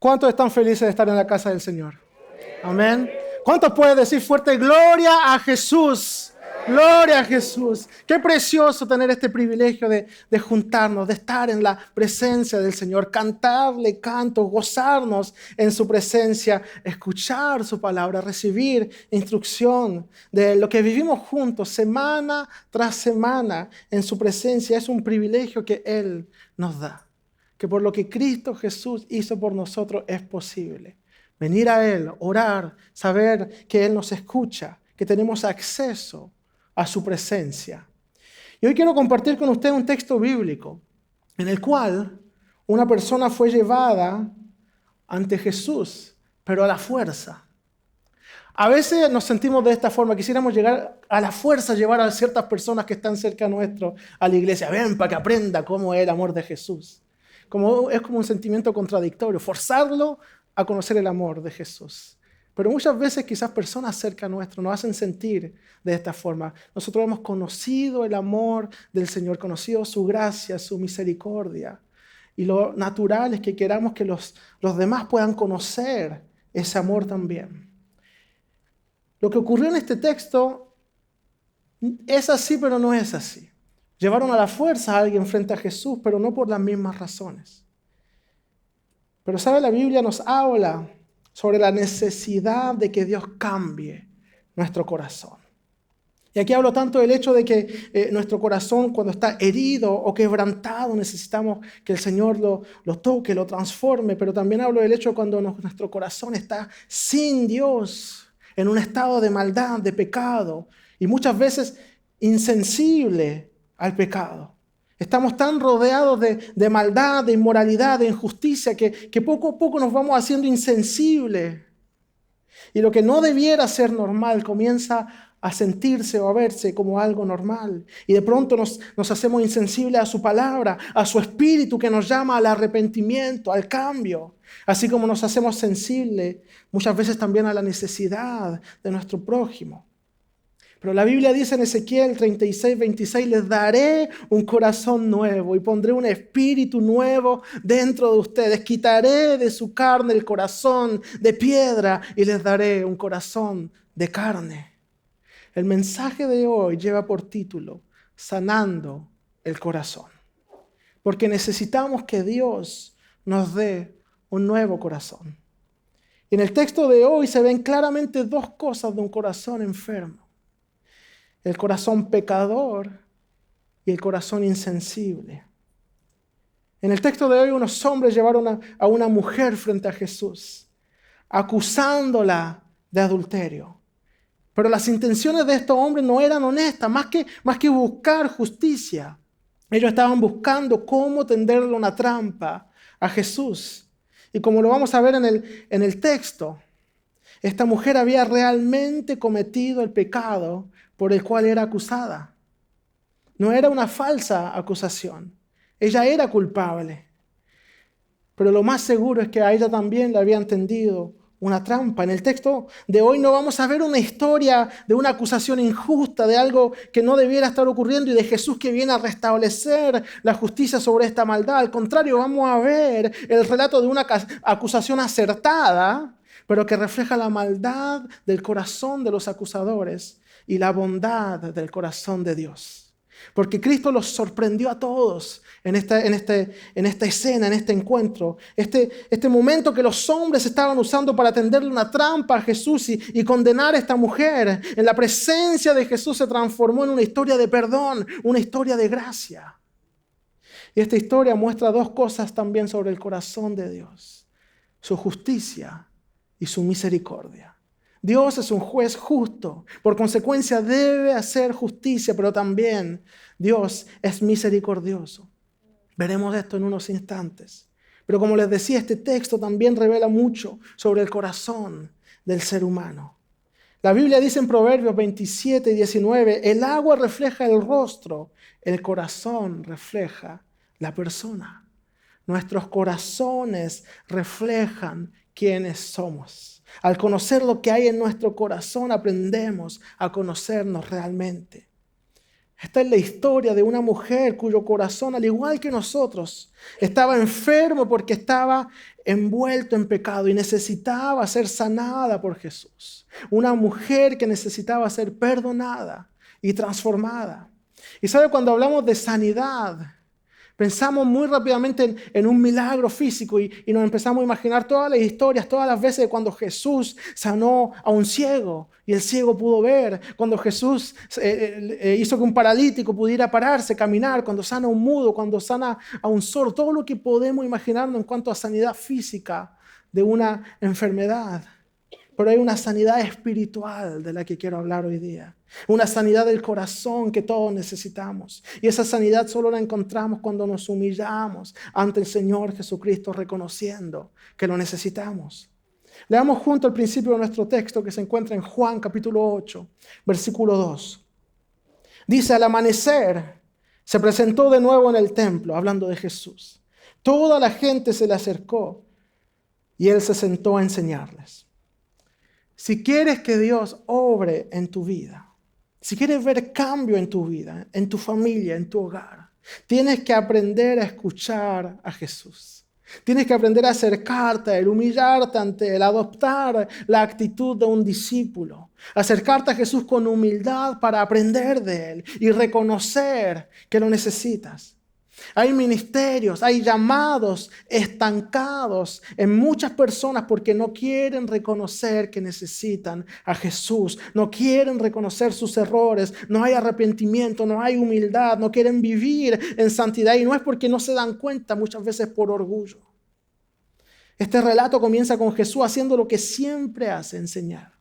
¿Cuántos están felices de estar en la casa del Señor? Amén. ¿Cuántos pueden decir fuerte, gloria a Jesús? Gloria a Jesús. Qué precioso tener este privilegio de juntarnos, de estar en la presencia del Señor, cantarle cantos, gozarnos en su presencia, escuchar su palabra, recibir instrucción de lo que vivimos juntos semana tras semana en su presencia. Es un privilegio que Él nos da, que por lo que Cristo Jesús hizo por nosotros es posible. Venir a Él, orar, saber que Él nos escucha, que tenemos acceso a su presencia. Y hoy quiero compartir con usted un texto bíblico en el cual una persona fue llevada ante Jesús, pero a la fuerza. A veces nos sentimos de esta forma, quisiéramos llegar a la fuerza, llevar a ciertas personas que están cerca nuestro a la iglesia. Ven para que aprenda cómo es el amor de Jesús. Es como un sentimiento contradictorio, forzarlo a conocer el amor de Jesús. Pero muchas veces quizás personas cerca nuestro nos hacen sentir de esta forma. Nosotros hemos conocido el amor del Señor, conocido su gracia, su misericordia. Y lo natural es que queramos que los demás puedan conocer ese amor también. Lo que ocurrió en este texto es así, pero no es así. Llevaron a la fuerza a alguien frente a Jesús, pero no por las mismas razones. Pero ¿sabe? La Biblia nos habla sobre la necesidad de que Dios cambie nuestro corazón. Y aquí hablo tanto del hecho de que nuestro corazón cuando está herido o quebrantado necesitamos que el Señor lo toque, lo transforme, pero también hablo del hecho cuando nuestro corazón está sin Dios, en un estado de maldad, de pecado y muchas veces insensible al pecado. Estamos tan rodeados de maldad, de inmoralidad, de injusticia, que poco a poco nos vamos haciendo insensibles. Y lo que no debiera ser normal comienza a sentirse o a verse como algo normal. Y de pronto nos hacemos insensibles a su palabra, a su espíritu que nos llama al arrepentimiento, al cambio. Así como nos hacemos sensibles muchas veces también a la necesidad de nuestro prójimo. Pero la Biblia dice en Ezequiel 36:26, les daré un corazón nuevo y pondré un espíritu nuevo dentro de ustedes. Quitaré de su carne el corazón de piedra y les daré un corazón de carne. El mensaje de hoy lleva por título, sanando el corazón. Porque necesitamos que Dios nos dé un nuevo corazón. Y en el texto de hoy se ven claramente dos cosas de un corazón enfermo. El corazón pecador y el corazón insensible. En el texto de hoy unos hombres llevaron a una mujer frente a Jesús, acusándola de adulterio. Pero las intenciones de estos hombres no eran honestas, más que buscar justicia. Ellos estaban buscando cómo tenderle una trampa a Jesús. Y como lo vamos a ver en el texto, esta mujer había realmente cometido el pecado por el cual era acusada. No era una falsa acusación. Ella era culpable. Pero lo más seguro es que a ella también le habían tendido una trampa. En el texto de hoy no vamos a ver una historia de una acusación injusta, de algo que no debiera estar ocurriendo y de Jesús que viene a restablecer la justicia sobre esta maldad. Al contrario, vamos a ver el relato de una acusación acertada, pero que refleja la maldad del corazón de los acusadores y la bondad del corazón de Dios. Porque Cristo los sorprendió a todos en esta escena, en este encuentro. Este momento que los hombres estaban usando para tenderle una trampa a Jesús y condenar a esta mujer. En la presencia de Jesús se transformó en una historia de perdón, una historia de gracia. Y esta historia muestra dos cosas también sobre el corazón de Dios: su justicia y su misericordia. Dios es un juez justo, por consecuencia debe hacer justicia, pero también Dios es misericordioso. Veremos esto en unos instantes. Pero como les decía, este texto también revela mucho sobre el corazón del ser humano. La Biblia dice en Proverbios 27:19, el agua refleja el rostro, el corazón refleja la persona. Nuestros corazones reflejan quiénes somos. Al conocer lo que hay en nuestro corazón, aprendemos a conocernos realmente. Esta es la historia de una mujer cuyo corazón, al igual que nosotros, estaba enfermo porque estaba envuelto en pecado y necesitaba ser sanada por Jesús. Una mujer que necesitaba ser perdonada y transformada. Y sabe, cuando hablamos de sanidad, pensamos muy rápidamente en un milagro físico y nos empezamos a imaginar todas las historias, todas las veces cuando Jesús sanó a un ciego y el ciego pudo ver, cuando Jesús hizo que un paralítico pudiera pararse, caminar, cuando sana a un mudo, cuando sana a un sordo, todo lo que podemos imaginarnos en cuanto a sanidad física de una enfermedad. Pero hay una sanidad espiritual de la que quiero hablar hoy día. Una sanidad del corazón que todos necesitamos. Y esa sanidad solo la encontramos cuando nos humillamos ante el Señor Jesucristo, reconociendo que lo necesitamos. Leamos junto el principio de nuestro texto que se encuentra en Juan capítulo 8, versículo 2. Dice: al amanecer se presentó de nuevo en el templo, hablando de Jesús. Toda la gente se le acercó y él se sentó a enseñarles. Si quieres que Dios obre en tu vida, si quieres ver cambio en tu vida, en tu familia, en tu hogar, tienes que aprender a escuchar a Jesús. Tienes que aprender a acercarte a Él, humillarte ante Él, adoptar la actitud de un discípulo. Acercarte a Jesús con humildad para aprender de Él y reconocer que lo necesitas. Hay ministerios, hay llamados estancados en muchas personas porque no quieren reconocer que necesitan a Jesús, no quieren reconocer sus errores, no hay arrepentimiento, no hay humildad, no quieren vivir en santidad y no es porque no se dan cuenta, muchas veces por orgullo. Este relato comienza con Jesús haciendo lo que siempre hace, enseñar,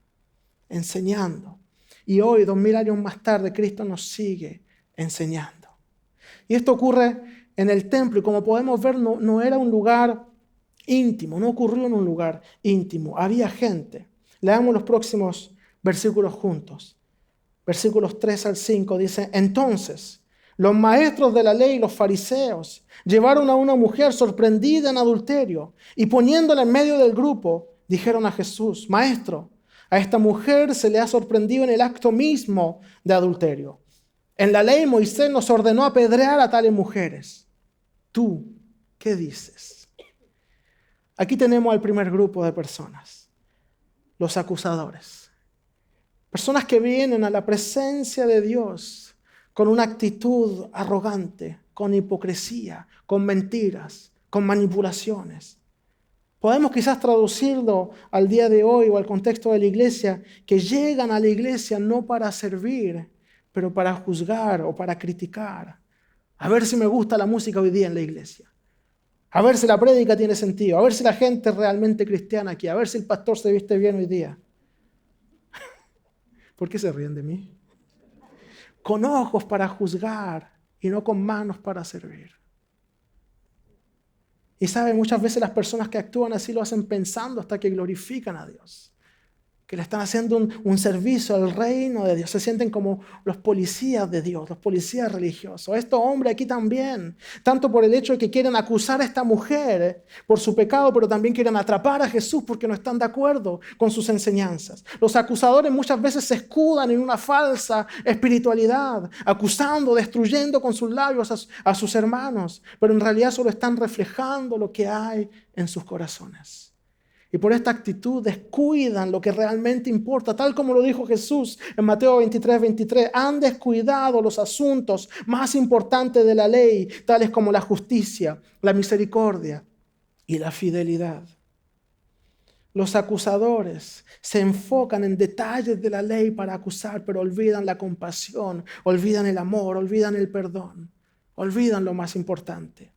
enseñando. Y hoy, 2000 años más tarde, Cristo nos sigue enseñando. Y esto ocurre en el templo y como podemos ver no era un lugar íntimo, no ocurrió en un lugar íntimo, había gente. Leamos los próximos versículos juntos. Versículos 3 al 5 dice: entonces los maestros de la ley y los fariseos llevaron a una mujer sorprendida en adulterio y poniéndola en medio del grupo dijeron a Jesús: Maestro, a esta mujer se le ha sorprendido en el acto mismo de adulterio. En la ley Moisés nos ordenó apedrear a tales mujeres. ¿Tú qué dices? Aquí tenemos al primer grupo de personas, los acusadores. Personas que vienen a la presencia de Dios con una actitud arrogante, con hipocresía, con mentiras, con manipulaciones. Podemos quizás traducirlo al día de hoy o al contexto de la iglesia, que llegan a la iglesia no para servir, pero para juzgar o para criticar. A ver si me gusta la música hoy día en la iglesia. A ver si la prédica tiene sentido. A ver si la gente es realmente cristiana aquí. A ver si el pastor se viste bien hoy día. ¿Por qué se ríen de mí? Con ojos para juzgar y no con manos para servir. Y saben, muchas veces las personas que actúan así lo hacen pensando hasta que glorifican a Dios. Que le están haciendo un servicio al reino de Dios. Se sienten como los policías de Dios, los policías religiosos. Estos hombres aquí también, tanto por el hecho de que quieren acusar a esta mujer por su pecado, pero también quieren atrapar a Jesús porque no están de acuerdo con sus enseñanzas. Los acusadores muchas veces se escudan en una falsa espiritualidad, acusando, destruyendo con sus labios a sus hermanos, pero en realidad solo están reflejando lo que hay en sus corazones. Y por esta actitud descuidan lo que realmente importa, tal como lo dijo Jesús en Mateo 23. Han descuidado los asuntos más importantes de la ley, tales como la justicia, la misericordia y la fidelidad. Los acusadores se enfocan en detalles de la ley para acusar, pero olvidan la compasión, olvidan el amor, olvidan el perdón, olvidan lo más importante.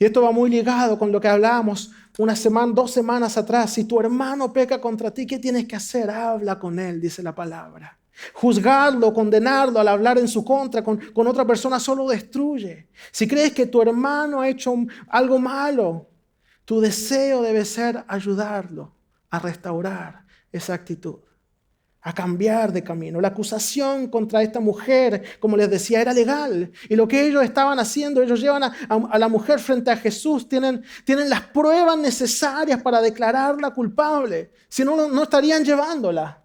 Y esto va muy ligado con lo que hablábamos 2 semanas atrás. Si tu hermano peca contra ti, ¿qué tienes que hacer? Habla con él, dice la palabra. Juzgarlo, condenarlo, al hablar en su contra con otra persona solo destruye. Si crees que tu hermano ha hecho algo malo, tu deseo debe ser ayudarlo a restaurar esa actitud, a cambiar de camino. La acusación contra esta mujer, como les decía, era legal. Y lo que ellos estaban haciendo, ellos llevan a la mujer frente a Jesús, tienen las pruebas necesarias para declararla culpable. Si no, no estarían llevándola.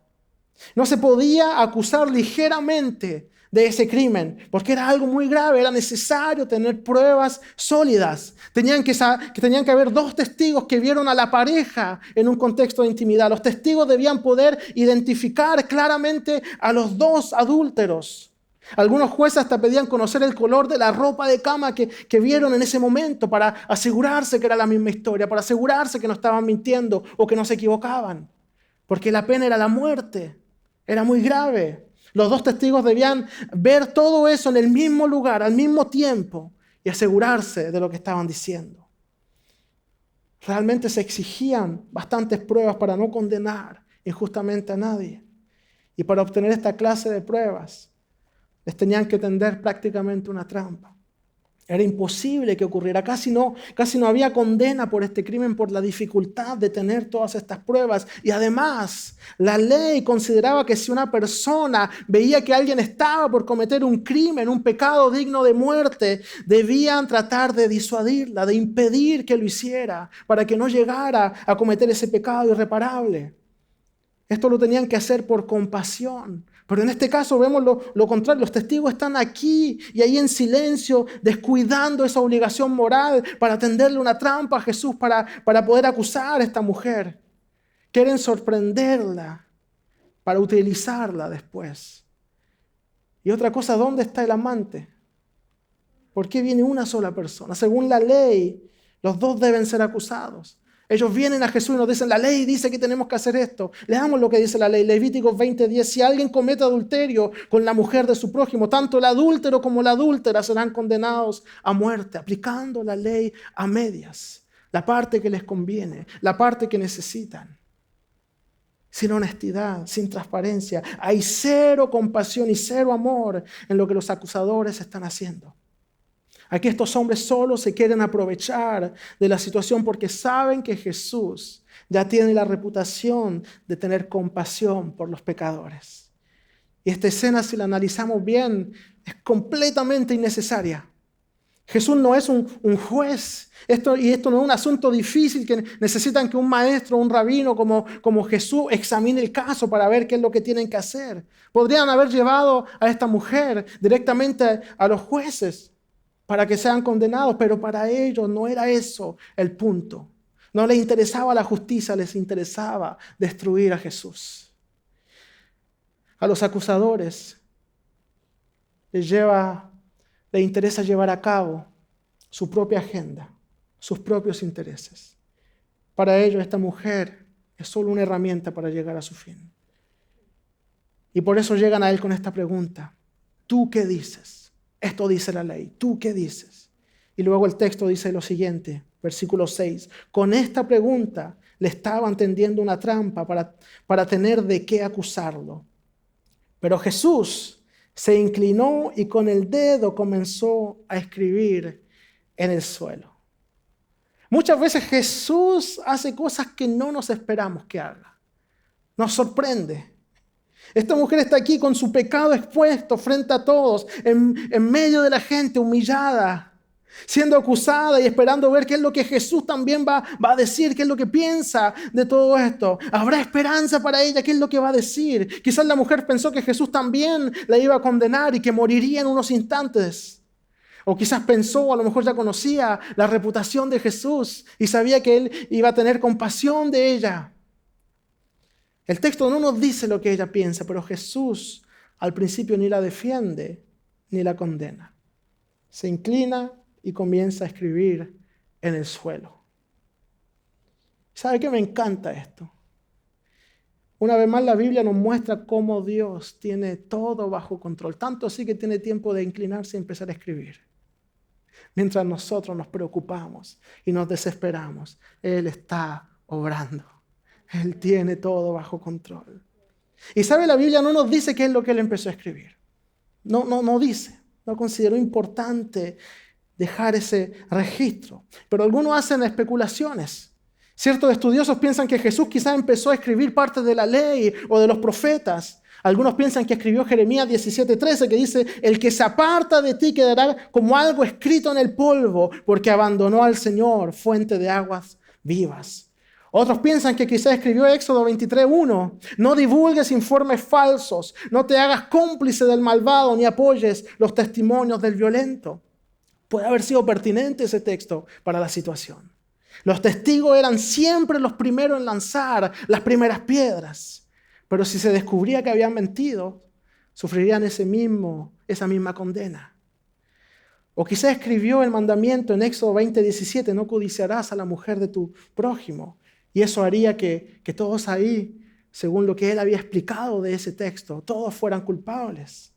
No se podía acusar ligeramente de ese crimen, porque era algo muy grave, era necesario tener pruebas sólidas. Tenían que haber 2 testigos que vieron a la pareja en un contexto de intimidad. Los testigos debían poder identificar claramente a los 2 adúlteros. Algunos jueces hasta pedían conocer el color de la ropa de cama que vieron en ese momento para asegurarse que era la misma historia, para asegurarse que no estaban mintiendo o que no se equivocaban, porque la pena era la muerte, era muy grave. Los 2 testigos debían ver todo eso en el mismo lugar, al mismo tiempo, y asegurarse de lo que estaban diciendo. Realmente se exigían bastantes pruebas para no condenar injustamente a nadie. Y para obtener esta clase de pruebas, les tenían que tender prácticamente una trampa. Era imposible que ocurriera. Casi no había condena por este crimen por la dificultad de tener todas estas pruebas. Y además, la ley consideraba que si una persona veía que alguien estaba por cometer un crimen, un pecado digno de muerte, debían tratar de disuadirla, de impedir que lo hiciera, para que no llegara a cometer ese pecado irreparable. Esto lo tenían que hacer por compasión. Pero en este caso vemos lo contrario. Los testigos están aquí y ahí en silencio, descuidando esa obligación moral para tenderle una trampa a Jesús para poder acusar a esta mujer. Quieren sorprenderla para utilizarla después. Y otra cosa, ¿dónde está el amante? ¿Por qué viene una sola persona? Según la ley, los 2 deben ser acusados. Ellos vienen a Jesús y nos dicen, la ley dice que tenemos que hacer esto. Leamos lo que dice la ley. Levíticos 20:10. Si alguien comete adulterio con la mujer de su prójimo, tanto el adúltero como la adúltera serán condenados a muerte, aplicando la ley a medias. La parte que les conviene, la parte que necesitan. Sin honestidad, sin transparencia. Hay 0 compasión y 0 amor en lo que los acusadores están haciendo. Aquí estos hombres solo se quieren aprovechar de la situación porque saben que Jesús ya tiene la reputación de tener compasión por los pecadores. Y esta escena, si la analizamos bien, es completamente innecesaria. Jesús no es un juez. Esto no es un asunto difícil que necesitan que un maestro, un rabino como Jesús examine el caso para ver qué es lo que tienen que hacer. Podrían haber llevado a esta mujer directamente a los jueces para que sean condenados, pero para ellos no era eso el punto. No les interesaba la justicia, les interesaba destruir a Jesús. A los acusadores les interesa llevar a cabo su propia agenda, sus propios intereses. Para ellos esta mujer es solo una herramienta para llegar a su fin. Y por eso llegan a él con esta pregunta: ¿tú qué dices? Esto dice la ley. ¿Tú qué dices? Y luego el texto dice lo siguiente, versículo 6. Con esta pregunta le estaban tendiendo una trampa para tener de qué acusarlo. Pero Jesús se inclinó y con el dedo comenzó a escribir en el suelo. Muchas veces Jesús hace cosas que no nos esperamos que haga. Nos sorprende. Esta mujer está aquí con su pecado expuesto frente a todos, en medio de la gente humillada, siendo acusada y esperando ver qué es lo que Jesús también va a decir, qué es lo que piensa de todo esto. ¿Habrá esperanza para ella? ¿Qué es lo que va a decir? Quizás la mujer pensó que Jesús también la iba a condenar y que moriría en unos instantes. O quizás pensó, o a lo mejor ya conocía la reputación de Jesús y sabía que él iba a tener compasión de ella. El texto no nos dice lo que ella piensa, pero Jesús al principio ni la defiende ni la condena. Se inclina y comienza a escribir en el suelo. ¿Sabe qué? Me encanta esto. Una vez más la Biblia nos muestra cómo Dios tiene todo bajo control. Tanto así que tiene tiempo de inclinarse y empezar a escribir. Mientras nosotros nos preocupamos y nos desesperamos, Él está obrando. Él tiene todo bajo control. Y sabe, la Biblia no nos dice qué es lo que Él empezó a escribir. No dice. No consideró importante dejar ese registro. Pero algunos hacen especulaciones. Ciertos estudiosos piensan que Jesús quizás empezó a escribir parte de la ley o de los profetas. Algunos piensan que escribió Jeremías 17:13, que dice: el que se aparta de ti quedará como algo escrito en el polvo, porque abandonó al Señor, fuente de aguas vivas. Otros piensan que quizás escribió Éxodo 23:1. No divulgues informes falsos, no te hagas cómplice del malvado ni apoyes los testimonios del violento. Puede haber sido pertinente ese texto para la situación. Los testigos eran siempre los primeros en lanzar las primeras piedras. Pero si se descubría que habían mentido, sufrirían esa misma condena. O quizás escribió el mandamiento en Éxodo 20:17, no codiciarás a la mujer de tu prójimo. Y eso haría que todos ahí, según lo que él había explicado de ese texto, todos fueran culpables.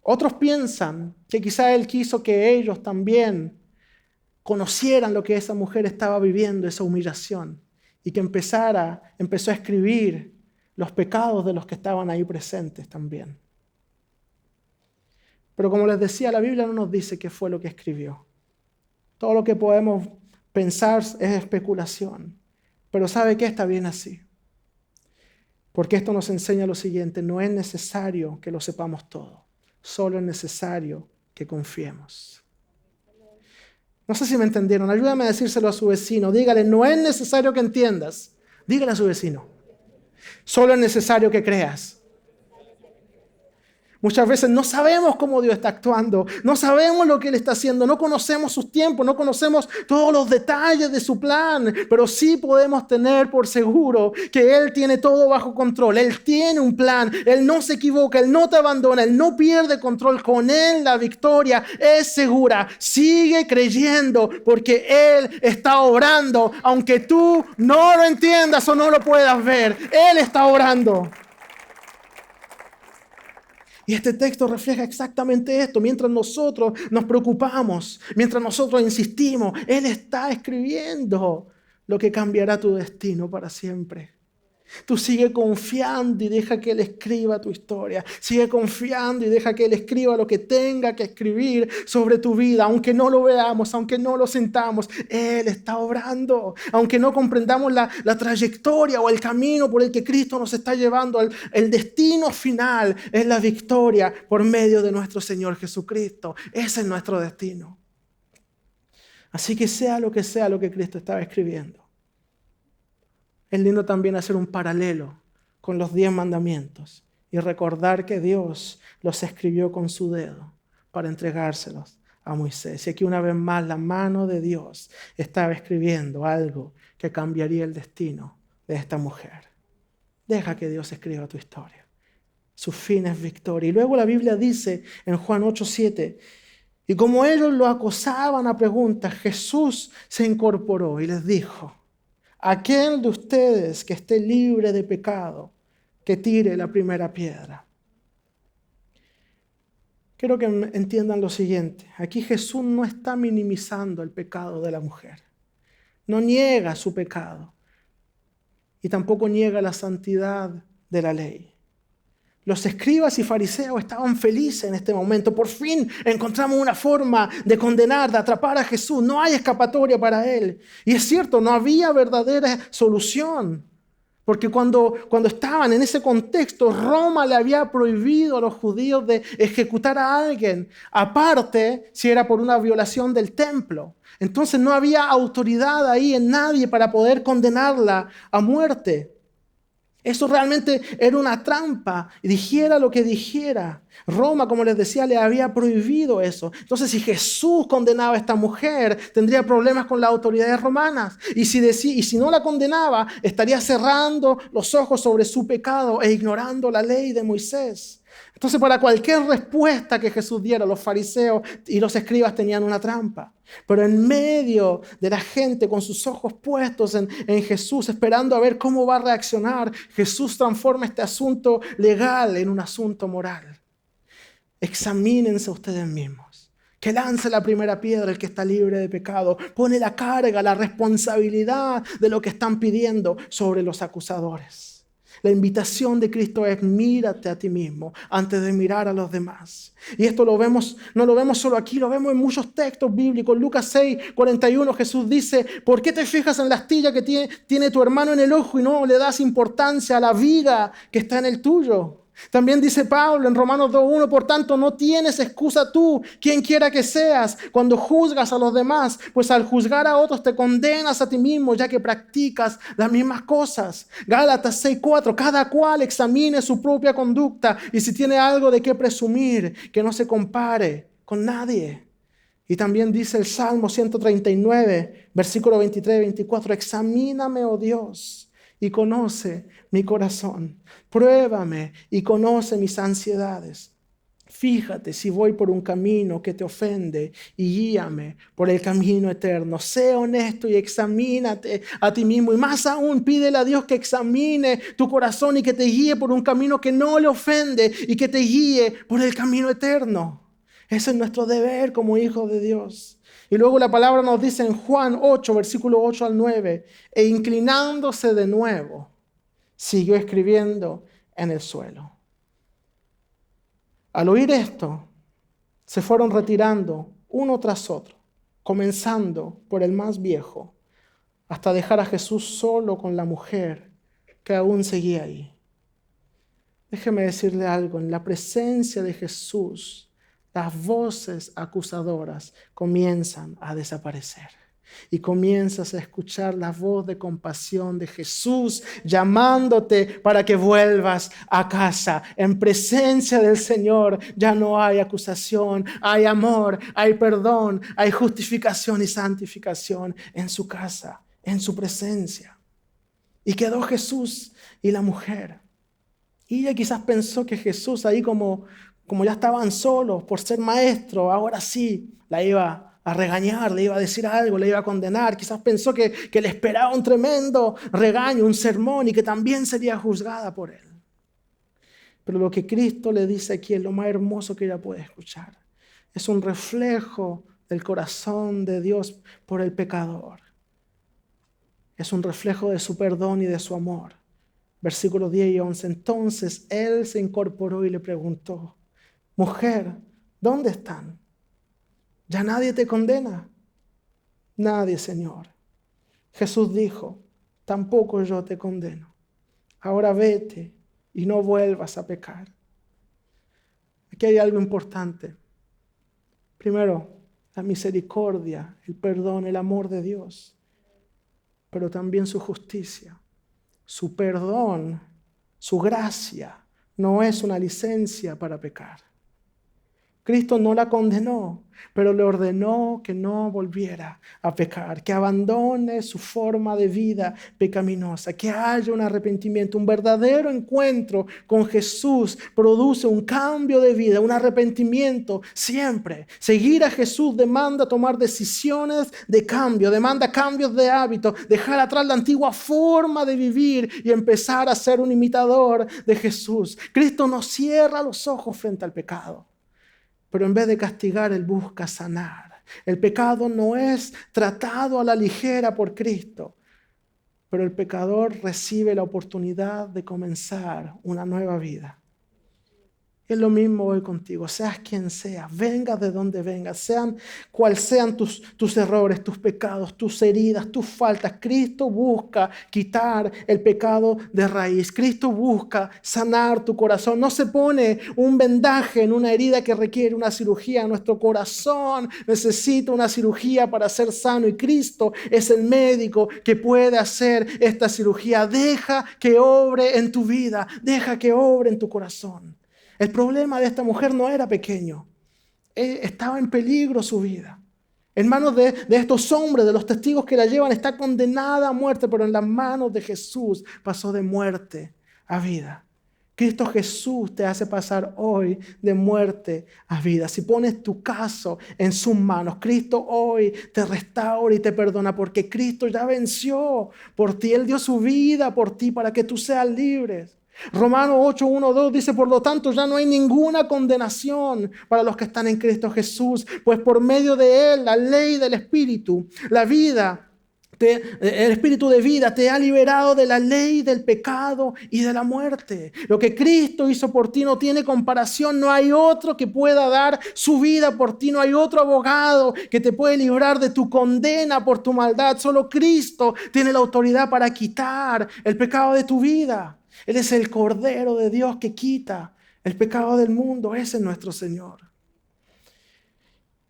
Otros piensan que quizá él quiso que ellos también conocieran lo que esa mujer estaba viviendo, esa humillación, y que empezó a escribir los pecados de los que estaban ahí presentes también. Pero como les decía, la Biblia no nos dice qué fue lo que escribió. Todo lo que podemos pensar es especulación. Pero ¿sabe qué? Está bien así. Porque esto nos enseña lo siguiente: no es necesario que lo sepamos todo. Solo es necesario que confiemos. No sé si me entendieron. Ayúdame a decírselo a su vecino. Dígale, no es necesario que entiendas. Dígale a su vecino. Solo es necesario que creas. Muchas veces no sabemos cómo Dios está actuando, no sabemos lo que Él está haciendo, no conocemos sus tiempos, no conocemos todos los detalles de su plan, pero sí podemos tener por seguro que Él tiene todo bajo control. Él tiene un plan, Él no se equivoca, Él no te abandona, Él no pierde control. Con Él la victoria es segura. Sigue creyendo porque Él está obrando, aunque tú no lo entiendas o no lo puedas ver. Él está obrando. Y este texto refleja exactamente esto. Mientras nosotros nos preocupamos, mientras nosotros insistimos, Él está escribiendo lo que cambiará tu destino para siempre. Tú sigue confiando y deja que Él escriba tu historia. Sigue confiando y deja que Él escriba lo que tenga que escribir sobre tu vida. Aunque no lo veamos, aunque no lo sintamos, Él está obrando. Aunque no comprendamos la trayectoria o el camino por el que Cristo nos está llevando, el destino final es la victoria por medio de nuestro Señor Jesucristo. Ese es nuestro destino. Así que sea lo que Cristo estaba escribiendo, es lindo también hacer un paralelo con los 10 mandamientos y recordar que Dios los escribió con su dedo para entregárselos a Moisés. Y aquí una vez más la mano de Dios estaba escribiendo algo que cambiaría el destino de esta mujer. Deja que Dios escriba tu historia. Su fin es victoria. Y luego la Biblia dice en Juan 8:7, y como ellos lo acosaban a preguntas, Jesús se incorporó y les dijo: aquel de ustedes que esté libre de pecado, que tire la primera piedra. Quiero que entiendan lo siguiente. Aquí Jesús no está minimizando el pecado de la mujer. No niega su pecado. Y tampoco niega la santidad de la ley. Los escribas y fariseos estaban felices en este momento. Por fin encontramos una forma de condenar, de atrapar a Jesús. No hay escapatoria para Él. Y es cierto, no había verdadera solución. Porque cuando estaban en ese contexto, Roma le había prohibido a los judíos de ejecutar a alguien. Aparte, si era por una violación del templo. Entonces no había autoridad ahí en nadie para poder condenarla a muerte. Eso realmente era una trampa, dijera lo que dijera. Roma, como les decía, le había prohibido eso. Entonces, si Jesús condenaba a esta mujer, tendría problemas con las autoridades romanas. Y si no la condenaba, estaría cerrando los ojos sobre su pecado e ignorando la ley de Moisés. Entonces, para cualquier respuesta que Jesús diera, los fariseos y los escribas tenían una trampa. Pero en medio de la gente con sus ojos puestos en Jesús, esperando a ver cómo va a reaccionar, Jesús transforma este asunto legal en un asunto moral. Examínense ustedes mismos. Que lance la primera piedra el que está libre de pecado. Pone la carga, la responsabilidad de lo que están pidiendo sobre los acusadores. La invitación de Cristo es: mírate a ti mismo antes de mirar a los demás. Y esto no lo vemos solo aquí, lo vemos en muchos textos bíblicos. Lucas 6:41, Jesús dice: ¿por qué te fijas en la astilla que tiene tu hermano en el ojo y no le das importancia a la viga que está en el tuyo? También dice Pablo en Romanos 2:1, por tanto no tienes excusa tú, quien quiera que seas, cuando juzgas a los demás, pues al juzgar a otros te condenas a ti mismo, ya que practicas las mismas cosas. Gálatas 6:4, cada cual examine su propia conducta y si tiene algo de qué presumir, que no se compare con nadie. Y también dice el Salmo 139, versículo 23 y 24, examíname, oh Dios, y conoce mi corazón. Pruébame y conoce mis ansiedades. Fíjate si voy por un camino que te ofende y guíame por el camino eterno. Sé honesto y examínate a ti mismo. Y más aún, pídele a Dios que examine tu corazón y que te guíe por un camino que no le ofende y que te guíe por el camino eterno. Ese es nuestro deber como hijos de Dios. Y luego la palabra nos dice en Juan 8, versículo 8 al 9, e inclinándose de nuevo, siguió escribiendo en el suelo. Al oír esto, se fueron retirando uno tras otro, comenzando por el más viejo, hasta dejar a Jesús solo con la mujer que aún seguía ahí. Déjeme decirle algo, en la presencia de Jesús, las voces acusadoras comienzan a desaparecer. Y comienzas a escuchar la voz de compasión de Jesús llamándote para que vuelvas a casa. En presencia del Señor ya no hay acusación, hay amor, hay perdón, hay justificación y santificación en su casa, en su presencia. Y quedó Jesús y la mujer. Y ella quizás pensó que Jesús ahí como ya estaban solos por ser maestro, ahora sí la iba a regañar, le iba a decir algo, le iba a condenar. Quizás pensó que le esperaba un tremendo regaño, un sermón y que también sería juzgada por él. Pero lo que Cristo le dice aquí es lo más hermoso que ella puede escuchar. Es un reflejo del corazón de Dios por el pecador. Es un reflejo de su perdón y de su amor. Versículos 10 y 11. Entonces él se incorporó y le preguntó, mujer, ¿dónde están? ¿Ya nadie te condena? Nadie, Señor. Jesús dijo, tampoco yo te condeno. Ahora vete y no vuelvas a pecar. Aquí hay algo importante. Primero, la misericordia, el perdón, el amor de Dios, pero también su justicia. Su perdón, su gracia, no es una licencia para pecar. Cristo no la condenó, pero le ordenó que no volviera a pecar, que abandone su forma de vida pecaminosa, que haya un arrepentimiento. Un verdadero encuentro con Jesús produce un cambio de vida, un arrepentimiento siempre. Seguir a Jesús demanda tomar decisiones de cambio, demanda cambios de hábito, dejar atrás la antigua forma de vivir y empezar a ser un imitador de Jesús. Cristo no cierra los ojos frente al pecado. Pero en vez de castigar, Él busca sanar. El pecado no es tratado a la ligera por Cristo, pero el pecador recibe la oportunidad de comenzar una nueva vida. Es lo mismo hoy contigo, seas quien seas, vengas de donde vengas, sean cuales sean tus errores, tus pecados, tus heridas, tus faltas. Cristo busca quitar el pecado de raíz. Cristo busca sanar tu corazón. No se pone un vendaje en una herida que requiere una cirugía. Nuestro corazón necesita una cirugía para ser sano y Cristo es el médico que puede hacer esta cirugía. Deja que obre en tu vida, deja que obre en tu corazón. El problema de esta mujer no era pequeño. Estaba en peligro su vida. En manos de estos hombres, de los testigos que la llevan, está condenada a muerte, pero en las manos de Jesús pasó de muerte a vida. Cristo Jesús te hace pasar hoy de muerte a vida. Si pones tu caso en sus manos, Cristo hoy te restaura y te perdona porque Cristo ya venció por ti. Él dio su vida por ti para que tú seas libre. Romanos 8, 1, 2 dice, por lo tanto ya no hay ninguna condenación para los que están en Cristo Jesús, pues por medio de Él, la ley del Espíritu, la vida El espíritu de vida te ha liberado de la ley del pecado y de la muerte. Lo que Cristo hizo por ti no tiene comparación. No hay otro que pueda dar su vida por ti. No hay otro abogado que te puede librar de tu condena por tu maldad. Solo Cristo tiene la autoridad para quitar el pecado de tu vida. Él es el Cordero de Dios que quita el pecado del mundo. Ese es nuestro Señor.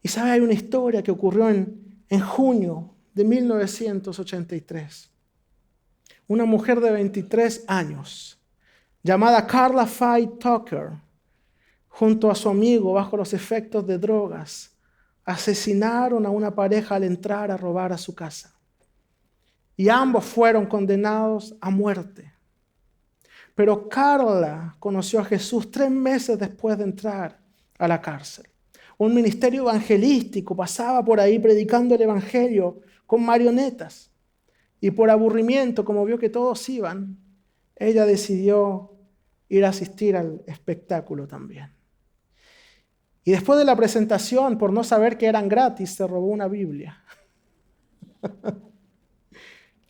Y sabe, hay una historia que ocurrió en junio de 1983. Una mujer de 23 años, llamada Carla Faye Tucker, junto a su amigo bajo los efectos de drogas, asesinaron a una pareja al entrar a robar a su casa. Y ambos fueron condenados a muerte. Pero Carla conoció a Jesús 3 meses después de entrar a la cárcel. Un ministerio evangelístico pasaba por ahí predicando el evangelio con marionetas. Y por aburrimiento, como vio que todos iban, ella decidió ir a asistir al espectáculo también. Y después de la presentación, por no saber que eran gratis, se robó una Biblia.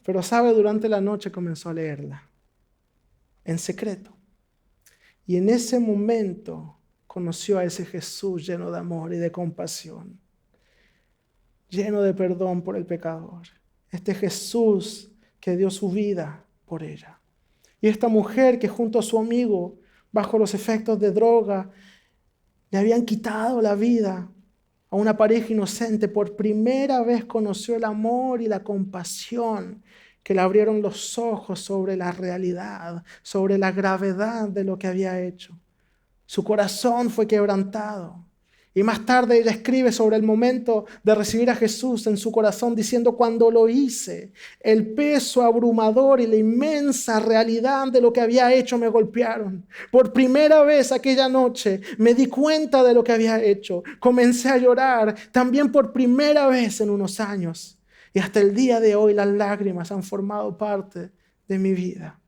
Pero sabe, durante la noche comenzó a leerla, en secreto. Y en ese momento conoció a ese Jesús lleno de amor y de compasión, lleno de perdón por el pecador. Este Jesús que dio su vida por ella. Y esta mujer que junto a su amigo, bajo los efectos de droga, le habían quitado la vida a una pareja inocente, por primera vez conoció el amor y la compasión que le abrieron los ojos sobre la realidad, sobre la gravedad de lo que había hecho. Su corazón fue quebrantado. Y más tarde ella escribe sobre el momento de recibir a Jesús en su corazón diciendo: cuando lo hice, el peso abrumador y la inmensa realidad de lo que había hecho me golpearon. Por primera vez aquella noche me di cuenta de lo que había hecho. Comencé a llorar también por primera vez en unos años. Y hasta el día de hoy las lágrimas han formado parte de mi vida.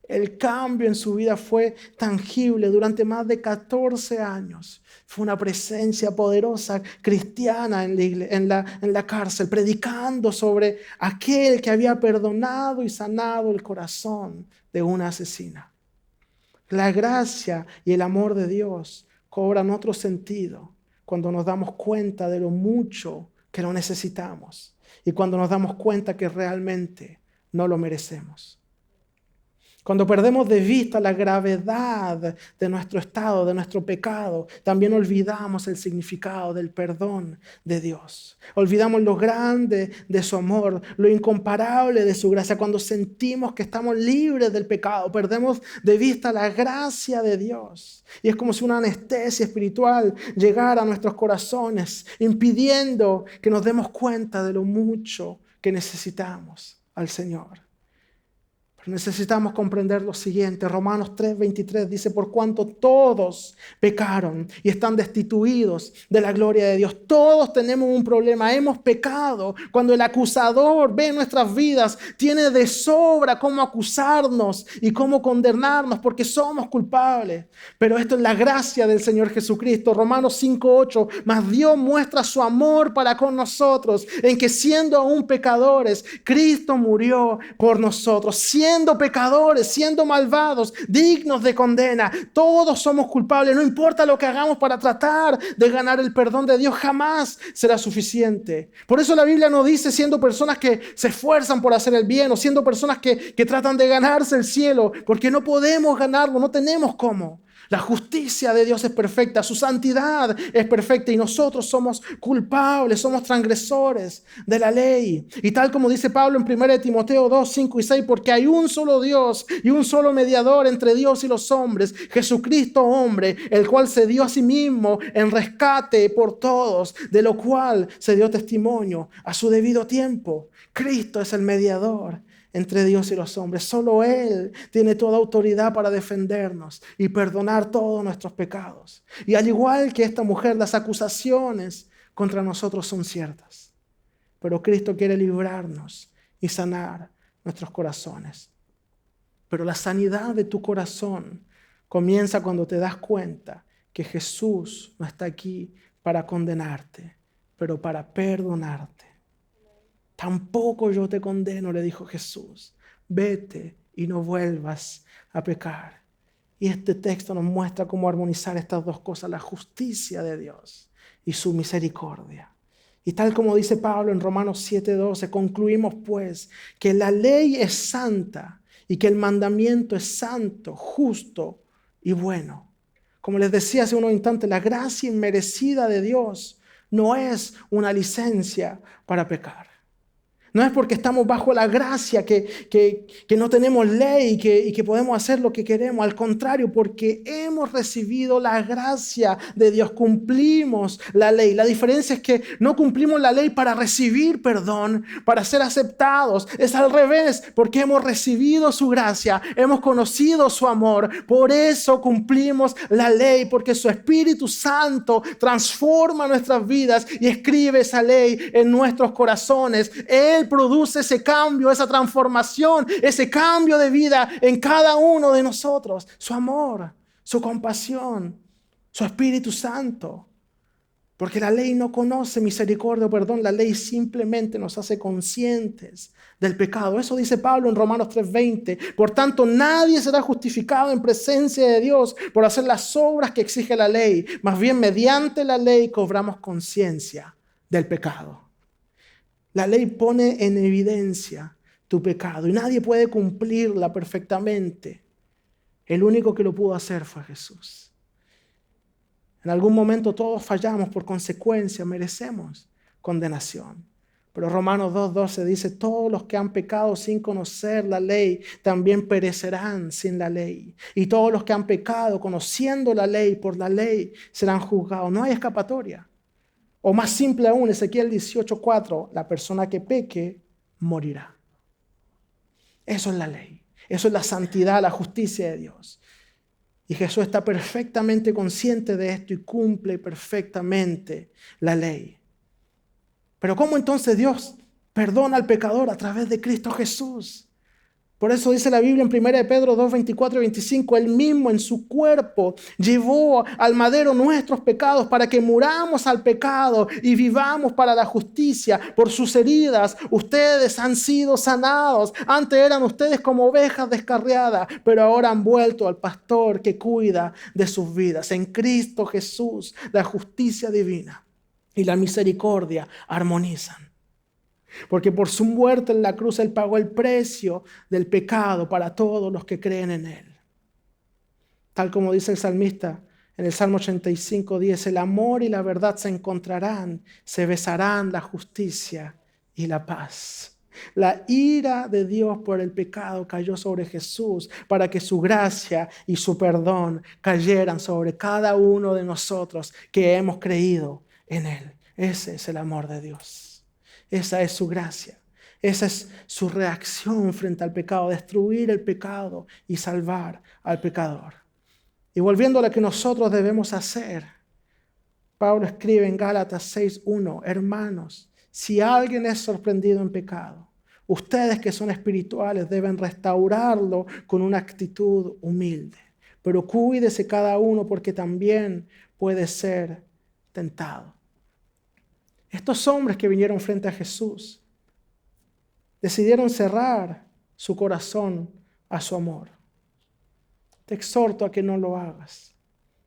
El cambio en su vida fue tangible durante más de 14 años. Fue una presencia poderosa cristiana en la cárcel, predicando sobre aquel que había perdonado y sanado el corazón de una asesina. La gracia y el amor de Dios cobran otro sentido cuando nos damos cuenta de lo mucho que lo necesitamos y cuando nos damos cuenta que realmente no lo merecemos. Cuando perdemos de vista la gravedad de nuestro estado, de nuestro pecado, también olvidamos el significado del perdón de Dios. Olvidamos lo grande de su amor, lo incomparable de su gracia. Cuando sentimos que estamos libres del pecado, perdemos de vista la gracia de Dios. Y es como si una anestesia espiritual llegara a nuestros corazones, impidiendo que nos demos cuenta de lo mucho que necesitamos al Señor. Pero necesitamos comprender lo siguiente. Romanos 3:23 dice: por cuanto todos pecaron y están destituidos de la gloria de Dios. Todos tenemos un problema, hemos pecado. Cuando el acusador ve nuestras vidas, tiene de sobra cómo acusarnos y cómo condenarnos porque somos culpables. Pero esto es la gracia del Señor Jesucristo. Romanos 5:8, mas Dios muestra su amor para con nosotros, en que siendo aún pecadores, Cristo murió por nosotros. Siendo pecadores, siendo malvados, dignos de condena, todos somos culpables. No importa lo que hagamos para tratar de ganar el perdón de Dios, jamás será suficiente. Por eso la Biblia no dice siendo personas que se esfuerzan por hacer el bien o siendo personas que tratan de ganarse el cielo, porque no podemos ganarlo, no tenemos cómo. La justicia de Dios es perfecta, su santidad es perfecta y nosotros somos culpables, somos transgresores de la ley. Y tal como dice Pablo en 1 Timoteo 2, 5 y 6, porque hay un solo Dios y un solo mediador entre Dios y los hombres, Jesucristo hombre, el cual se dio a sí mismo en rescate por todos, de lo cual se dio testimonio a su debido tiempo. Cristo es el mediador entre Dios y los hombres. Solo Él tiene toda autoridad para defendernos y perdonar todos nuestros pecados. Y al igual que esta mujer, las acusaciones contra nosotros son ciertas. Pero Cristo quiere librarnos y sanar nuestros corazones. Pero la sanidad de tu corazón comienza cuando te das cuenta que Jesús no está aquí para condenarte, pero para perdonarte. Tampoco yo te condeno, le dijo Jesús. Vete y no vuelvas a pecar. Y este texto nos muestra cómo armonizar estas dos cosas, la justicia de Dios y su misericordia. Y tal como dice Pablo en Romanos 7:12, concluimos pues que la ley es santa y que el mandamiento es santo, justo y bueno. Como les decía hace unos instantes, la gracia inmerecida de Dios no es una licencia para pecar. No es porque estamos bajo la gracia que no tenemos ley y que podemos hacer lo que queremos. Al contrario, porque hemos recibido la gracia de Dios, cumplimos la ley. La diferencia es que no cumplimos la ley para recibir perdón, para ser aceptados. Es al revés, porque hemos recibido su gracia, hemos conocido su amor. Por eso cumplimos la ley, porque su Espíritu Santo transforma nuestras vidas y escribe esa ley en nuestros corazones. Él produce ese cambio, esa transformación, ese cambio de vida en cada uno de nosotros. Su amor, su compasión, su Espíritu Santo. Porque la ley no conoce misericordia o perdón, la ley simplemente nos hace conscientes del pecado. Eso dice Pablo en Romanos 3:20. Por tanto, nadie será justificado en presencia de Dios por hacer las obras que exige la ley. Más bien, mediante la ley cobramos conciencia del pecado. La ley pone en evidencia tu pecado y nadie puede cumplirla perfectamente. El único que lo pudo hacer fue Jesús. En algún momento todos fallamos, por consecuencia merecemos condenación. Pero Romanos 2:12 dice, todos los que han pecado sin conocer la ley también perecerán sin la ley. Y todos los que han pecado conociendo la ley por la ley serán juzgados. No hay escapatoria. O más simple aún, Ezequiel 18:4, la persona que peque morirá. Eso es la ley. Eso es la santidad, la justicia de Dios. Y Jesús está perfectamente consciente de esto y cumple perfectamente la ley. Pero ¿cómo entonces Dios perdona al pecador? A través de Cristo Jesús. Por eso dice la Biblia en 1 Pedro 2:24 y 25, Él mismo en su cuerpo llevó al madero nuestros pecados para que muramos al pecado y vivamos para la justicia. Por sus heridas ustedes han sido sanados. Antes eran ustedes como ovejas descarriadas, pero ahora han vuelto al pastor que cuida de sus vidas. En Cristo Jesús la justicia divina y la misericordia armonizan. Porque por su muerte en la cruz Él pagó el precio del pecado para todos los que creen en Él. Tal como dice el salmista en el Salmo 85:10, el amor y la verdad se encontrarán, se besarán la justicia y la paz. La ira de Dios por el pecado cayó sobre Jesús para que su gracia y su perdón cayeran sobre cada uno de nosotros que hemos creído en Él. Ese es el amor de Dios. Esa es su gracia. Esa es su reacción frente al pecado, destruir el pecado y salvar al pecador. Y volviendo a lo que nosotros debemos hacer, Pablo escribe en Gálatas 6:1, hermanos, si alguien es sorprendido en pecado, ustedes que son espirituales deben restaurarlo con una actitud humilde. Pero cuídese cada uno porque también puede ser tentado. Estos hombres que vinieron frente a Jesús decidieron cerrar su corazón a su amor. Te exhorto a que no lo hagas.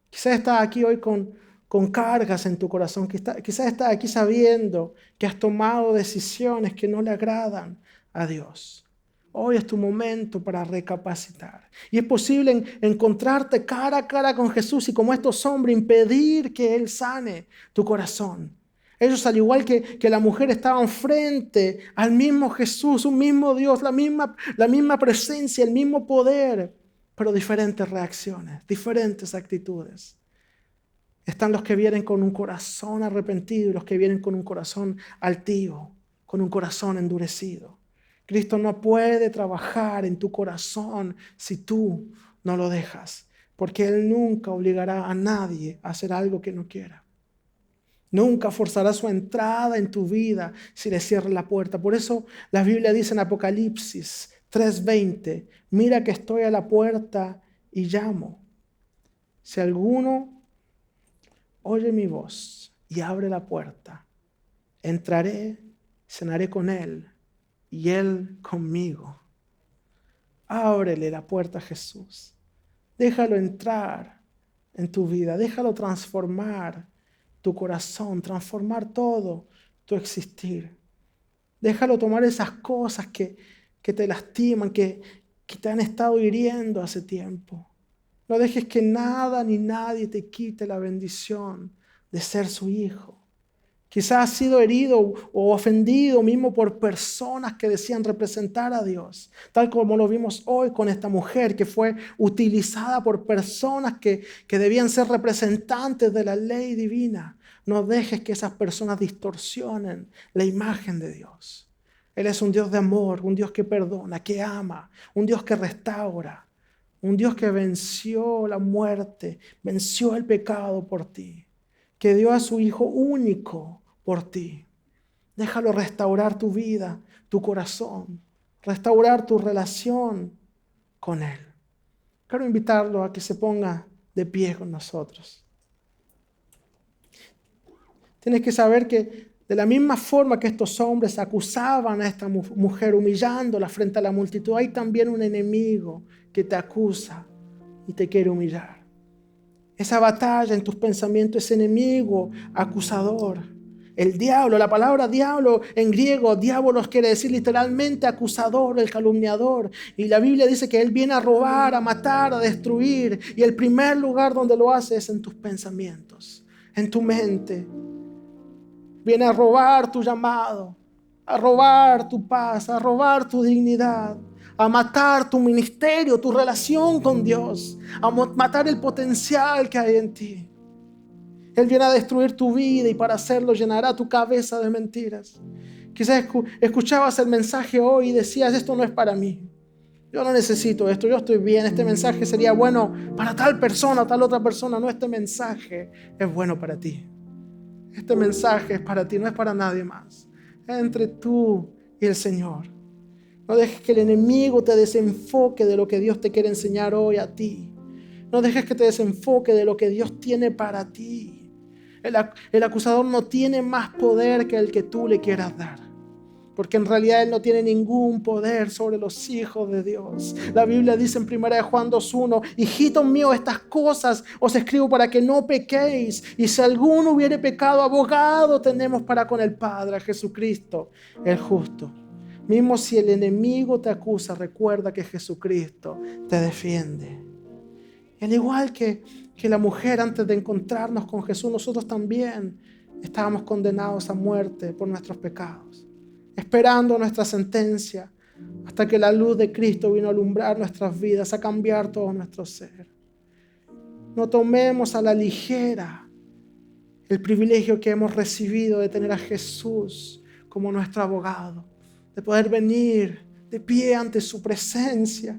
Quizás estás aquí hoy con cargas en tu corazón. Quizás estás aquí sabiendo que has tomado decisiones que no le agradan a Dios. Hoy es tu momento para recapacitar. Y es posible encontrarte cara a cara con Jesús y como estos hombres impedir que Él sane tu corazón. Ellos, al igual que la mujer, estaban frente al mismo Jesús, un mismo Dios, la misma presencia, el mismo poder, pero diferentes reacciones, diferentes actitudes. Están los que vienen con un corazón arrepentido y los que vienen con un corazón altivo, con un corazón endurecido. Cristo no puede trabajar en tu corazón si tú no lo dejas, porque Él nunca obligará a nadie a hacer algo que no quiera. Nunca forzará su entrada en tu vida si le cierras la puerta. Por eso la Biblia dice en Apocalipsis 3:20, mira que estoy a la puerta y llamo. Si alguno oye mi voz y abre la puerta, entraré, cenaré con Él y Él conmigo. Ábrele la puerta a Jesús. Déjalo entrar en tu vida. Déjalo transformar tu corazón, transformar todo tu existir. Déjalo tomar esas cosas que te lastiman, que te han estado hiriendo hace tiempo. No dejes que nada ni nadie te quite la bendición de ser su hijo. Quizás has sido herido o ofendido mismo por personas que decían representar a Dios, tal como lo vimos hoy con esta mujer que fue utilizada por personas que debían ser representantes de la ley divina. No dejes que esas personas distorsionen la imagen de Dios. Él es un Dios de amor, un Dios que perdona, que ama, un Dios que restaura, un Dios que venció la muerte, venció el pecado por ti, que dio a su Hijo único por ti. Déjalo restaurar tu vida, tu corazón, restaurar tu relación con Él. Quiero invitarlo a que se ponga de pie con nosotros. Tienes que saber que de la misma forma que estos hombres acusaban a esta mujer humillándola frente a la multitud, hay también un enemigo que te acusa y te quiere humillar. Esa batalla en tus pensamientos, ese enemigo acusador. El diablo, la palabra diablo en griego, diabolos quiere decir literalmente acusador, el calumniador. Y la Biblia dice que él viene a robar, a matar, a destruir. Y el primer lugar donde lo hace es en tus pensamientos, en tu mente. Viene a robar tu llamado, a robar tu paz, a robar tu dignidad, a matar tu ministerio, tu relación con Dios, a matar el potencial que hay en ti. Él viene a destruir tu vida y para hacerlo llenará tu cabeza de mentiras. Quizás escuchabas el mensaje hoy y decías, esto no es para mí. Yo no necesito esto, yo estoy bien. Este mensaje sería bueno para tal persona, tal otra persona. No, este mensaje es bueno para ti. Este mensaje es para ti, no es para nadie más. Entre tú y el Señor. No dejes que el enemigo te desenfoque de lo que Dios te quiere enseñar hoy a ti. No dejes que te desenfoque de lo que Dios tiene para ti. El acusador no tiene más poder que el que tú le quieras dar. Porque en realidad él no tiene ningún poder sobre los hijos de Dios. La Biblia dice en 1 Juan 2:1, hijitos míos, estas cosas os escribo para que no pequéis. Y si alguno hubiere pecado, abogado tenemos para con el Padre, a Jesucristo, el justo. Mismo si el enemigo te acusa, recuerda que Jesucristo te defiende. Y al igual que la mujer antes de encontrarnos con Jesús, nosotros también estábamos condenados a muerte por nuestros pecados, esperando nuestra sentencia, hasta que la luz de Cristo vino a alumbrar nuestras vidas, a cambiar todo nuestro ser. No tomemos a la ligera el privilegio que hemos recibido de tener a Jesús como nuestro abogado, de poder venir de pie ante su presencia.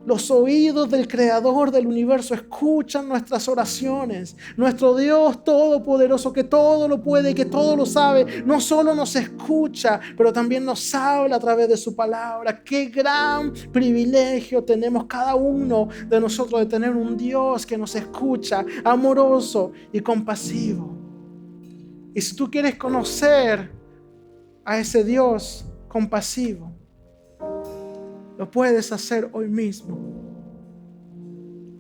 Los oídos del Creador del universo escuchan nuestras oraciones. Nuestro Dios todopoderoso, que todo lo puede y que todo lo sabe, no solo nos escucha, pero también nos habla a través de su palabra. Qué gran privilegio tenemos cada uno de nosotros de tener un Dios que nos escucha, amoroso y compasivo. Y si tú quieres conocer a ese Dios compasivo, lo puedes hacer hoy mismo.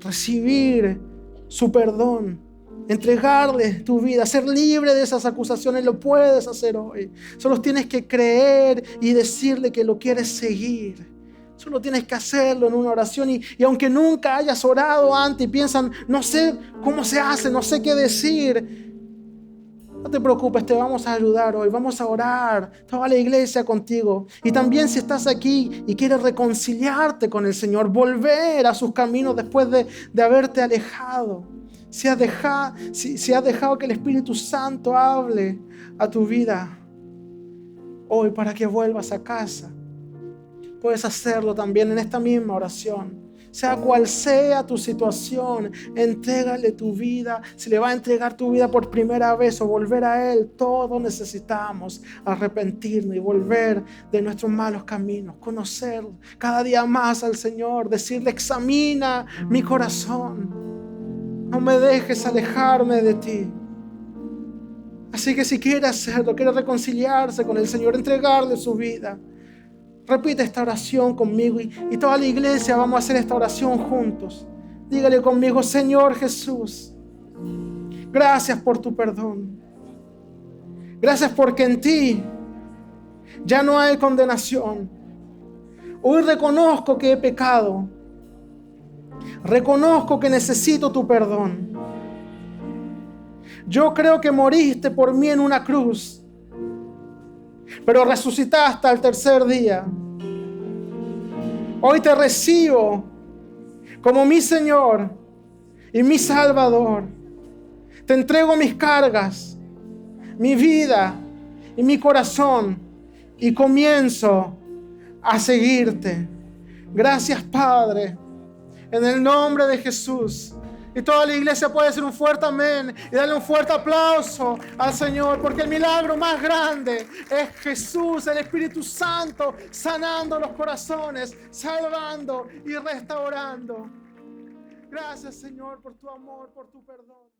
Recibir su perdón, entregarle tu vida, ser libre de esas acusaciones, lo puedes hacer hoy. Solo tienes que creer y decirle que lo quieres seguir. Solo tienes que hacerlo en una oración y aunque nunca hayas orado antes y piensan, no sé cómo se hace, no sé qué decir, no te preocupes, te vamos a ayudar hoy, vamos a orar, toda la iglesia contigo. Y también si estás aquí y quieres reconciliarte con el Señor, volver a sus caminos después de haberte alejado, si has dejado que el Espíritu Santo hable a tu vida hoy para que vuelvas a casa, puedes hacerlo también en esta misma oración. Sea cual sea tu situación, entrégale tu vida. Si le va a entregar tu vida por primera vez o volver a Él, todos necesitamos arrepentirnos y volver de nuestros malos caminos, conocer cada día más al Señor, decirle, examina mi corazón, no me dejes alejarme de ti. Así que si quiere hacerlo, quiere reconciliarse con el Señor, entregarle su vida, repite esta oración conmigo y toda la iglesia vamos a hacer esta oración juntos. Dígale conmigo: Señor Jesús, gracias por tu perdón. Gracias porque en ti ya no hay condenación. Hoy reconozco que he pecado. Reconozco que necesito tu perdón. Yo creo que moriste por mí en una cruz, pero resucitaste al tercer día. Hoy te recibo como mi Señor y mi Salvador. Te entrego mis cargas, mi vida y mi corazón y comienzo a seguirte. Gracias, Padre, en el nombre de Jesús. Y toda la iglesia puede decir un fuerte amén y darle un fuerte aplauso al Señor, porque el milagro más grande es Jesús, el Espíritu Santo, sanando los corazones, salvando y restaurando. Gracias, Señor, por tu amor, por tu perdón.